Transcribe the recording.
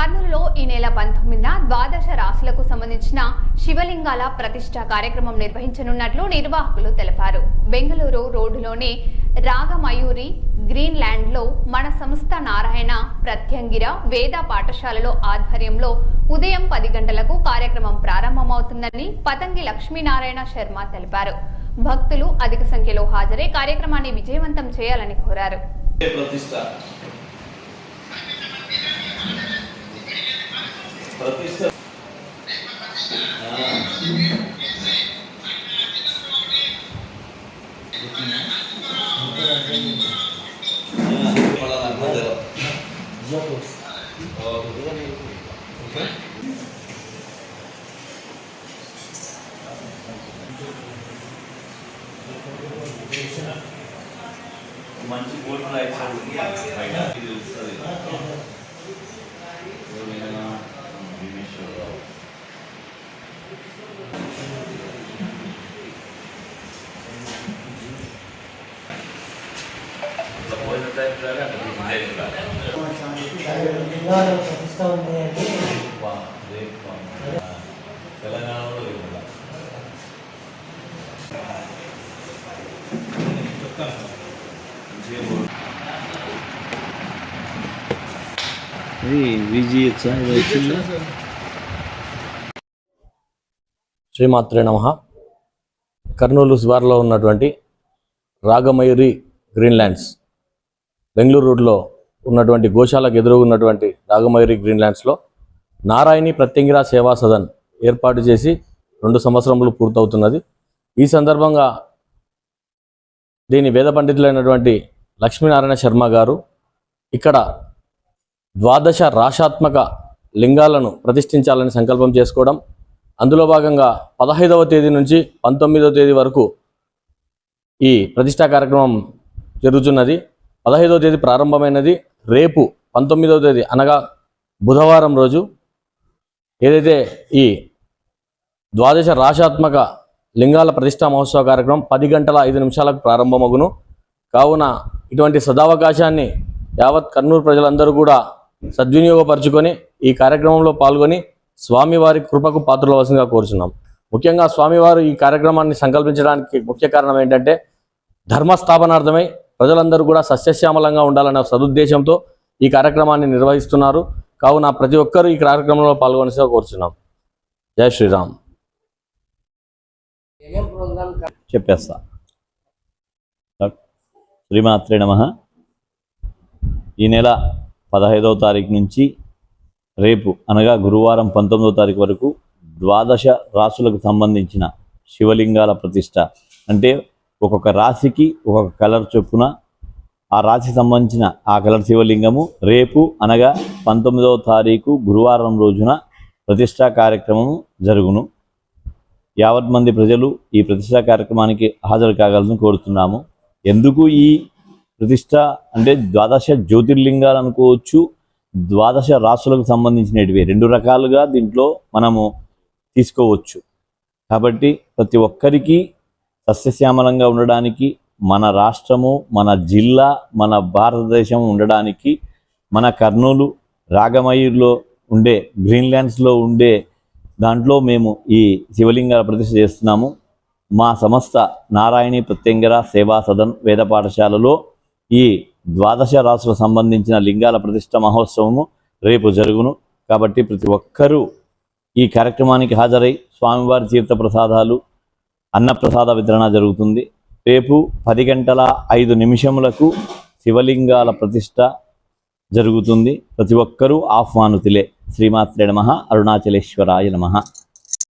కర్నూలులో ఈ నెల 19న ద్వాదశ రాశులకు సంబంధించిన శివలింగాల ప్రతిష్ఠ కార్యక్రమం నిర్వహించనున్నట్లు నిర్వాహకులు తెలిపారు. బెంగళూరు రోడ్డులోని రాగమయూరి గ్రీన్ ల్యాండ్ లో మన సంస్థ నారాయణ ప్రత్యంగిర వేద పాఠశాలలో ఆధ్వర్యంలో ఉదయం 10 గంటలకు కార్యక్రమం ప్రారంభమవుతుందని పతంగి లక్ష్మీనారాయణ శర్మ తెలిపారు. భక్తులు అధిక సంఖ్యలో హాజరై కార్యక్రమాన్ని విజయవంతం చేయాలని కోరారు. మంచి గోల్డ్ తెలంగాణలో శ్రీమాత్రే నమః. కర్నూలు శివార్లో ఉన్నటువంటి రాగమయూరి గ్రీన్ ల్యాండ్స్ బెంగళూరు రోడ్లో ఉన్నటువంటి గోశాలకు ఎదురుగా ఉన్నటువంటి రాగమయూరి గ్రీన్ ల్యాండ్స్లో నారాయణి ప్రత్యంగిర సేవా సదన్ ఏర్పాటు చేసి 2 సంవత్సరములు పూర్తవుతున్నది. ఈ సందర్భంగా దీని వేద పండితులైనటువంటి లక్ష్మీనారాయణ శర్మ గారు ఇక్కడ ద్వాదశ రాశాత్మక లింగాలను ప్రతిష్ఠించాలని సంకల్పం చేసుకోవడం, అందులో భాగంగా 15వ తేదీ నుంచి 19వ తేదీ వరకు ఈ ప్రతిష్టా కార్యక్రమం జరుగుతున్నది. 15వ తేదీ ప్రారంభమైనది. రేపు 19వ తేదీ అనగా బుధవారం రోజు ఏదైతే ఈ ద్వాదశ రాశాత్మక లింగాల ప్రతిష్టా మహోత్సవ కార్యక్రమం 10 గంటల 5 నిమిషాలకు ప్రారంభమగును. కావున ఇటువంటి సదావకాశాన్ని యావత్ కర్నూలు ప్రజలందరూ కూడా సద్వినియోగపరుచుకొని ఈ కార్యక్రమంలో పాల్గొని స్వామివారి కృపకు పాత్రలవలసిందిగా కోరుచున్నాం. ముఖ్యంగా స్వామివారు ఈ కార్యక్రమాన్ని సంకల్పించడానికి ముఖ్య కారణం ఏంటంటే ధర్మస్థాపనార్థమై ప్రజలందరూ కూడా సస్యశ్యామలంగా ఉండాలనే సదుద్దేశంతో ఈ కార్యక్రమాన్ని నిర్వహిస్తున్నారు. కావున ప్రతి ఒక్కరూ ఈ కార్యక్రమంలో పాల్గొనేసిగా కోరుచున్నాం. జై శ్రీరామ్. చెప్పేస్తా. శ్రీమాత్రే నమః. ఈ నెల 15వ తారీఖు నుంచి రేపు అనగా గురువారం 19వ తారీఖు వరకు ద్వాదశ రాశులకు సంబంధించిన శివలింగాల ప్రతిష్ట, అంటే ఒక్కొక్క రాశికి ఒక్కొక్క కలర్ చొప్పున ఆ రాశికి సంబంధించిన ఆ కలర్ శివలింగము రేపు అనగా 19వ తారీఖు గురువారం రోజున ప్రతిష్టా కార్యక్రమము జరుగును. యావత్ మంది ప్రజలు ఈ ప్రతిష్టా కార్యక్రమానికి హాజరు కాగలని కోరుతున్నాము. ఎందుకు ఈ ప్రతిష్ట అంటే ద్వాదశ జ్యోతిర్లింగాలు అనుకోవచ్చు, ద్వాదశ రాశులకు సంబంధించినవి 2 రకాలుగా దీంట్లో మనము తీసుకోవచ్చు. కాబట్టి ప్రతి ఒక్కరికి సస్యశ్యామలంగా ఉండడానికి, మన రాష్ట్రము, మన జిల్లా, మన భారతదేశం ఉండడానికి మన కర్నూలు రాగమయూర్లో ఉండే గ్రీన్ ల్యాండ్స్లో ఉండే దాంట్లో మేము ఈ శివలింగాల ప్రతిష్ఠ చేస్తున్నాము. మా సంస్థ నారాయణి ప్రత్యంగిర సేవా సదన్ వేద పాఠశాలలో ఈ ద్వాదశ రాశులకు సంబంధించిన లింగాల ప్రతిష్ఠ మహోత్సవము రేపు జరుగును. కాబట్టి ప్రతి ఒక్కరూ ఈ కార్యక్రమానికి హాజరై స్వామివారి తీర్థ ప్రసాదాలు, అన్నప్రసాద వితరణ జరుగుతుంది. రేపు 10 గంటల 5 నిమిషములకు శివలింగాల ప్రతిష్ఠ జరుగుతుంది. ప్రతి ఒక్కరూ ఆహ్వానుతులే. శ్రీమాత్రే నమః. అరుణాచలేశ్వరాయ నమః.